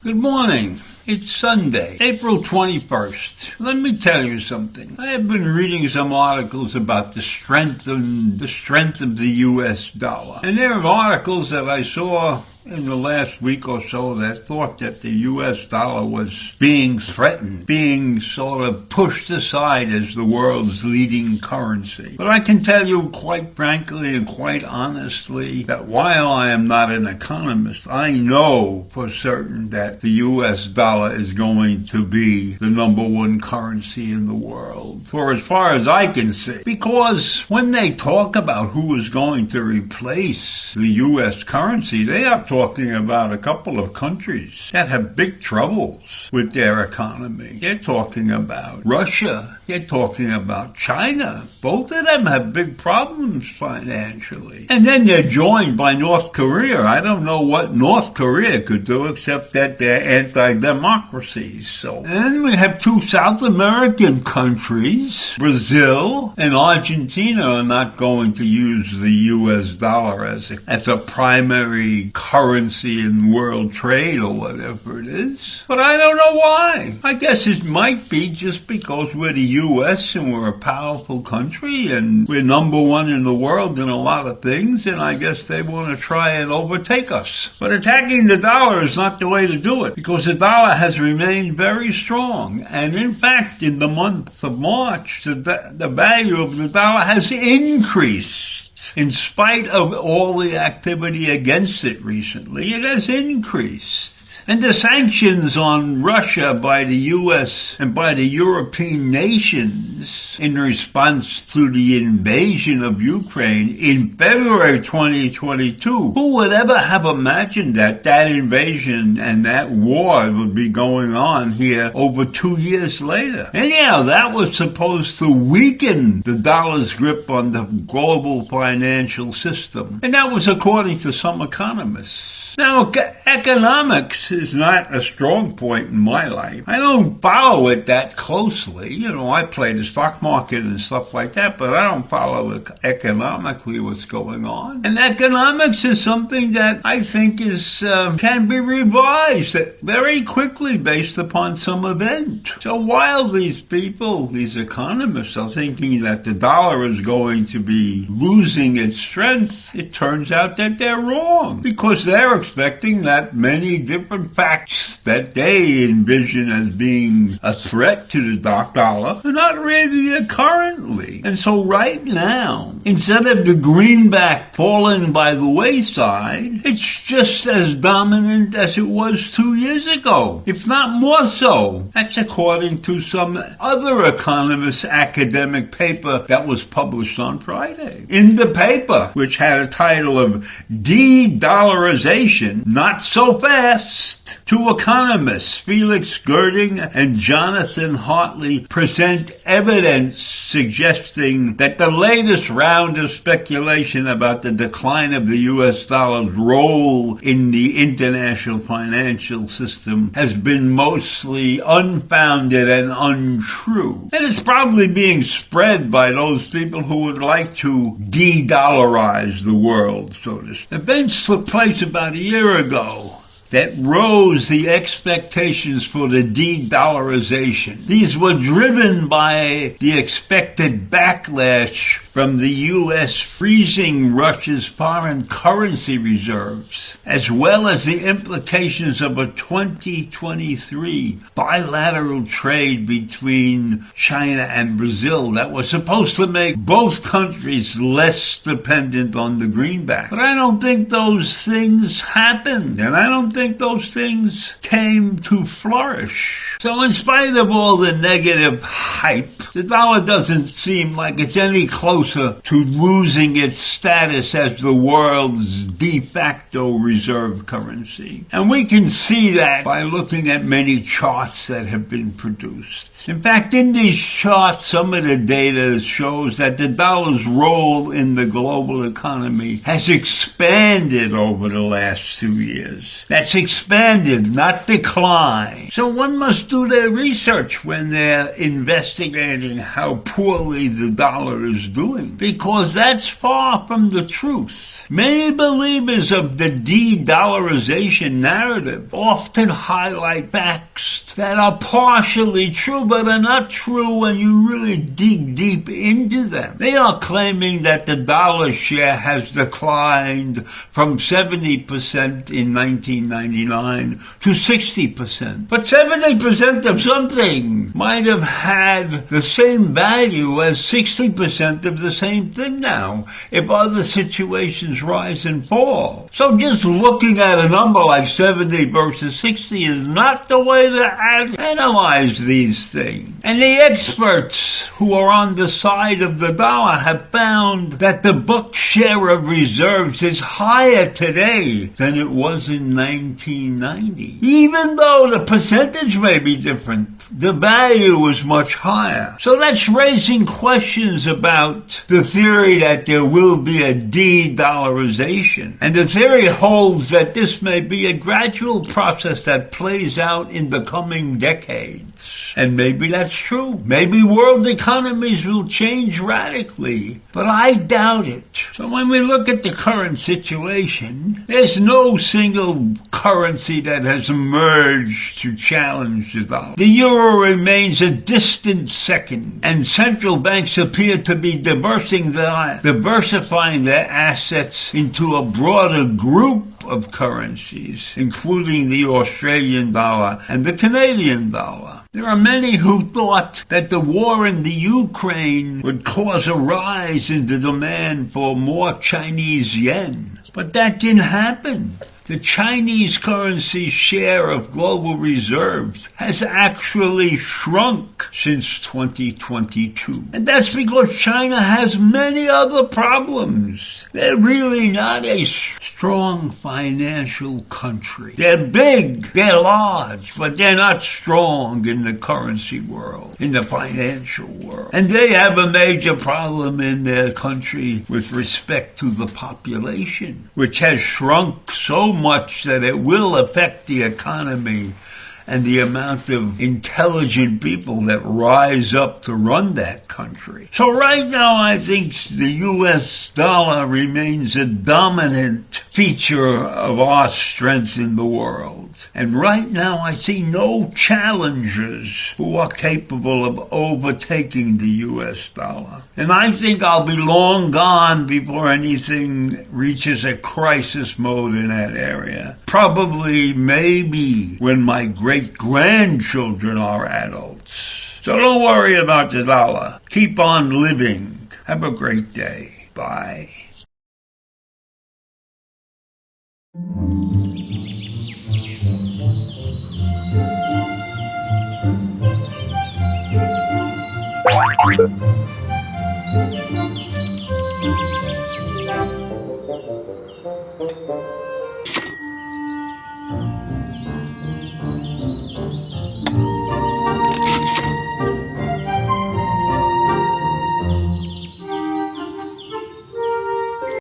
Good morning. It's Sunday, April 21st. Let me tell you something. I have been reading some articles about the strength of the U.S. dollar. And there are articles that I saw in the last week or so that thought that the U.S. dollar was being threatened, being sort of pushed aside as the world's leading currency. But I can tell you quite frankly and quite honestly that while I am not an economist, I know for certain that the U.S. dollar is going to be the number one currency in the world, for as far as I can see. Because when they talk about who is going to replace the U.S. currency, they are talking about a couple of countries that have big troubles with their economy. They're talking about Russia. They're talking about China. Both of them have big problems financially. And then they're joined by North Korea. I don't know what North Korea could do except that they're anti-democracies. So, and then we have two South American countries, Brazil and Argentina, are not going to use the U.S. dollar as a primary currency in world trade or whatever it is. But I don't know why. I guess it might be just because we're the U.S. and we're a powerful country and we're number one in the world in a lot of things, and I guess they want to try and overtake us. But attacking the dollar is not the way to do it, because the dollar has remained very strong. And in fact, in the month of March, the value of the dollar has increased. In spite of all the activity against it recently, it has increased. And the sanctions on Russia by the U.S. and by the European nations in response to the invasion of Ukraine in February 2022, who would ever have imagined that invasion and that war would be going on here over 2 years later? Anyhow, that was supposed to weaken the dollar's grip on the global financial system. And that was according to some economists. Now, economics is not a strong point in my life. I don't follow it that closely. You know, I play the stock market and stuff like that, but I don't follow economically what's going on. And economics is something that I think can be revised very quickly based upon some event. So while these people, these economists, are thinking that the dollar is going to be losing its strength, it turns out that they're wrong, because they're expecting that many different facts that they envision as being a threat to the dollar are not really there currently. And so right now, instead of the greenback falling by the wayside, it's just as dominant as it was 2 years ago, if not more so. That's according to some other economist's academic paper that was published on Friday. In the paper, which had a title of De-Dollarization, Not So Fast, two economists, Felix Girding and Jonathan Hartley, present evidence suggesting that the latest round of speculation about the decline of the U.S. dollar's role in the international financial system has been mostly unfounded and untrue. And it's probably being spread by those people who would like to de-dollarize the world, so to speak. Events took place about a year ago that rose the expectations for the de-dollarization. These were driven by the expected backlash from the U.S. freezing Russia's foreign currency reserves, as well as the implications of a 2023 bilateral trade between China and Brazil that was supposed to make both countries less dependent on the greenback. But I don't think those things happened, and I don't think those things came to flourish. So in spite of all the negative hype, the dollar doesn't seem like it's any closer to losing its status as the world's de facto reserve currency. And we can see that by looking at many charts that have been produced. In fact, in these charts, some of the data shows that the dollar's role in the global economy has expanded over the last 2 years. That's expanded, not declined. So one must do their research when they're investigating how poorly the dollar is doing, because that's far from the truth. Many believers of the de-dollarization narrative often highlight facts that are partially true, but are not true when you really dig deep into them. They are claiming that the dollar share has declined from 70% in 1999 to 60%. But 70% of something might have had the same value as 60% of the same thing now, if other situations rise and fall. So just looking at a number like 70 versus 60 is not the way to analyze these things. And the experts who are on the side of the dollar have found that the book share of reserves is higher today than it was in 1990. Even though the percentage may be different, the value is much higher. So that's raising questions about the theory that there will be a de-dollarization. And the theory holds that this may be a gradual process that plays out in the coming decades. And maybe that's true. Maybe world economies will change radically, but I doubt it. So when we look at the current situation, there's no single currency that has emerged to challenge the dollar. The euro remains a distant second, and central banks appear to be diversifying their assets into a broader group of currencies, including the Australian dollar and the Canadian dollar. There are many who thought that the war in the Ukraine would cause a rise in the demand for more Chinese yen, but that didn't happen. The Chinese currency's share of global reserves has actually shrunk since 2022. And that's because China has many other problems. They're really not a strong financial country. They're big, they're large, but they're not strong in the currency world, in the financial world. And they have a major problem in their country with respect to the population, which has shrunk so much that it will affect the economy and the amount of intelligent people that rise up to run that country. So right now, I think the U.S. dollar remains a dominant feature of our strength in the world. And right now, I see no challengers who are capable of overtaking the U.S. dollar. And I think I'll be long gone before anything reaches a crisis mode in that area. Probably, maybe, when my great-grandchildren are adults. So don't worry about the dollar. Keep on living. Have a great day. Bye.